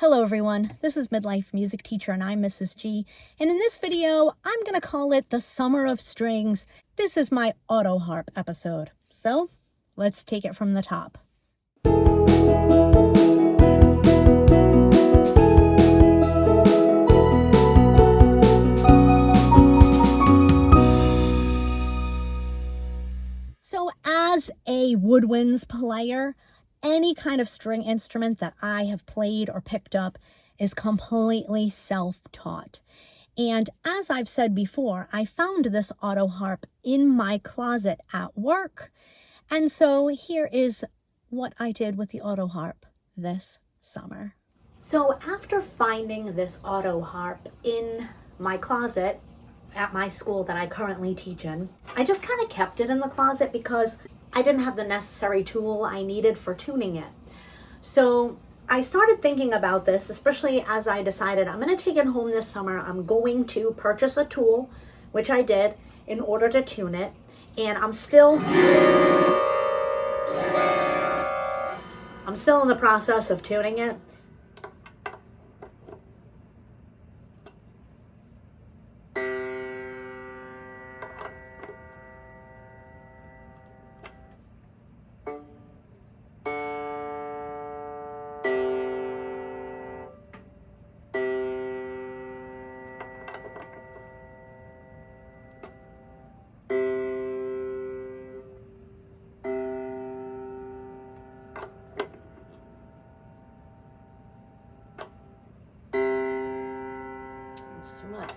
Hello everyone, this is Midlife music teacher and I'm Mrs. G, and in this video I'm going to call it the Summer of Strings. This is my Autoharp episode, so let's take it from the top. So as a woodwinds player, any kind of string instrument that I have played or picked up is completely self-taught. And as I've said before, I found this Autoharp in my closet at work. And so here is what I did with the Autoharp this summer. So after finding this Autoharp in my closet at my school that I currently teach in, I just kind of kept it in the closet because I didn't have the necessary tool I needed for tuning it. So I started thinking about this, especially as I decided I'm going to take it home this summer. I'm going to purchase a tool, which I did, in order to tune it. And I'm still in the process of tuning it. Too much.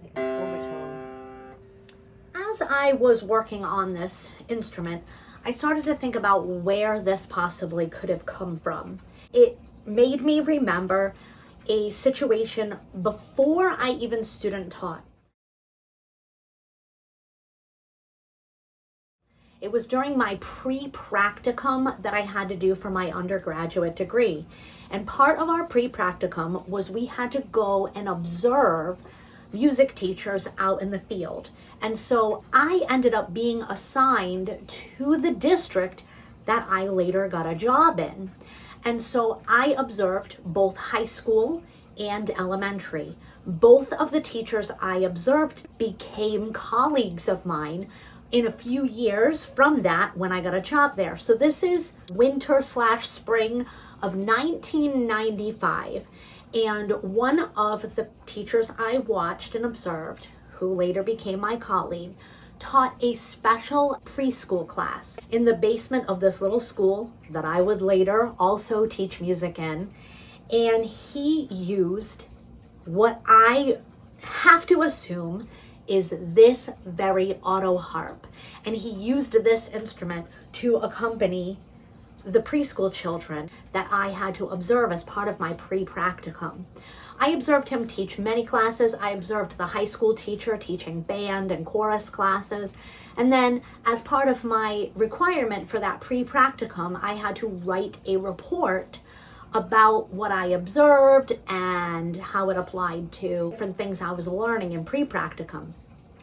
Let's make an overtone. As I was working on this instrument, I started to think about where this possibly could have come from. It made me remember a situation before I even student taught. It was during my pre-practicum that I had to do for my undergraduate degree. And part of our pre-practicum was we had to go and observe music teachers out in the field. And so I ended up being assigned to the district that I later got a job in. And so I observed both high school and elementary. Both of the teachers I observed became colleagues of mine in a few years from that when I got a job there. So this is winter/spring of 1995. And one of the teachers I watched and observed, who later became my colleague, taught a special preschool class in the basement of this little school that I would later also teach music in. And he used what I have to assume is this very Autoharp. And he used this instrument to accompany the preschool children that I had to observe as part of my pre-practicum. I observed him teach many classes. I observed the high school teacher teaching band and chorus classes. And then as part of my requirement for that pre-practicum, I had to write a report about what I observed and how it applied to different things I was learning in pre-practicum.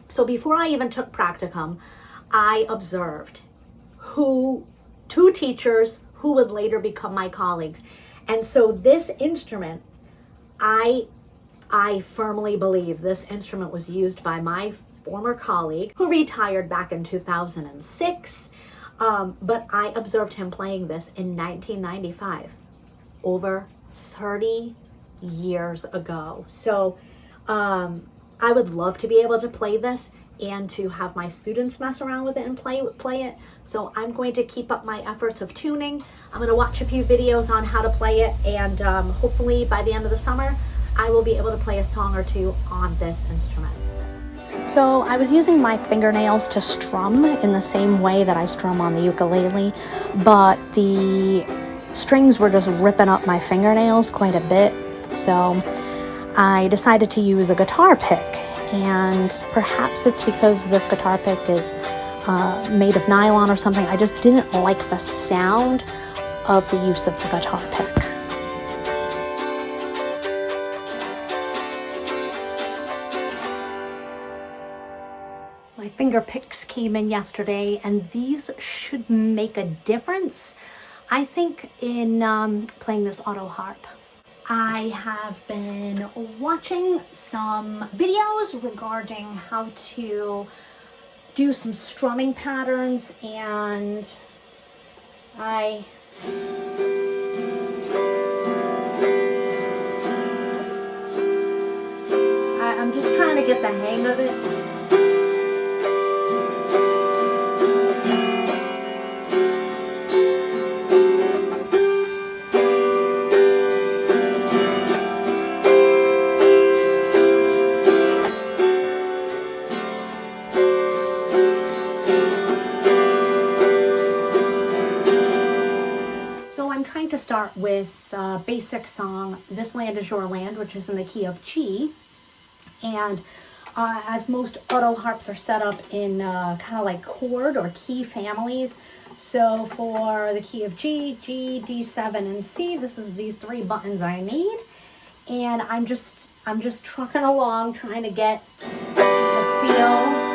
So before I even took practicum, I observed two teachers who would later become my colleagues. And so this instrument, I firmly believe this instrument was used by my former colleague who retired back in 2006. But I observed him playing this in 1995. Over 30 years ago. So I would love to be able to play this and to have my students mess around with it and play it. So I'm going to keep up my efforts of tuning. I'm going to watch a few videos on how to play it, and hopefully by the end of the summer I will be able to play a song or two on this instrument. So I was using my fingernails to strum in the same way that I strum on the ukulele, but the strings were just ripping up my fingernails quite a bit, so I decided to use a guitar pick. And perhaps it's because this guitar pick is made of nylon or something. I just didn't like the sound of the use of the guitar pick. My finger picks came in yesterday, and these should make a difference, I think, in playing this Autoharp. I have been watching some videos regarding how to do some strumming patterns, and I'm just trying to get the hang of it. To start with a basic song, This Land Is Your Land, which is in the key of G. And as most auto harps are set up in kind of like chord or key families. So for the key of G, G, D7, and C, this is these 3 buttons I need. And I'm just trucking along, trying to get the feel.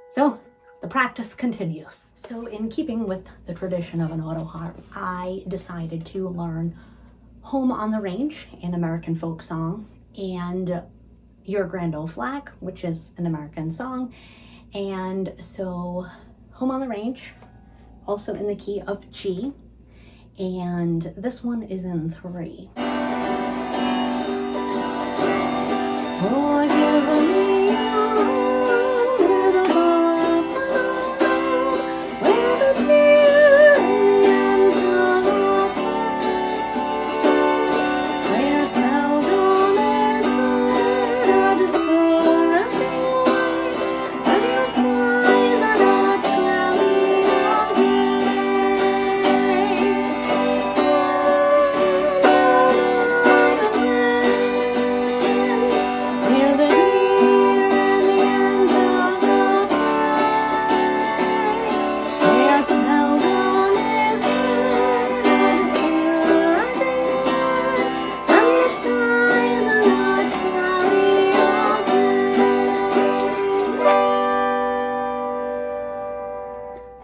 So the practice continues. So in keeping with the tradition of an auto harp, I decided to learn Home on the Range, an American folk song, and Your Grand Old Flag, which is an American song. And so Home on the Range, also in the key of G, and this one is in 3. Oh, give me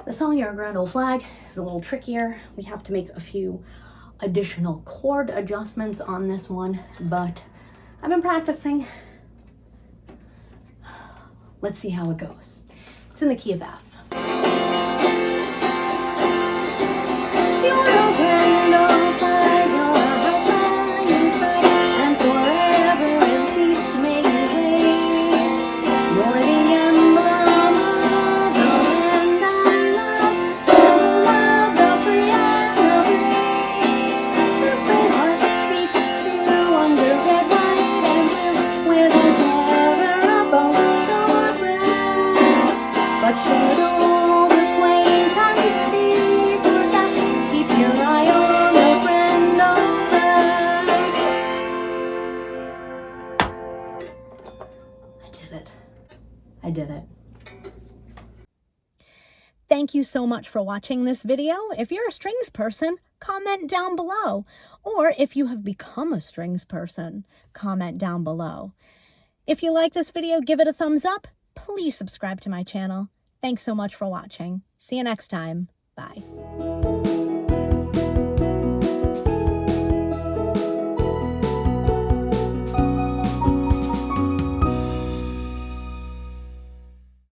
The song Your Grand Old Flag is a little trickier. We have to make a few additional chord adjustments on this one, but I've been practicing. Let's see how it goes. It's in the key of F. I did it. Thank you so much for watching this video. If you're a strings person, comment down below. Or if you have become a strings person, comment down below. If you like this video, give it a thumbs up. Please subscribe to my channel. Thanks so much for watching. See you next time. Bye.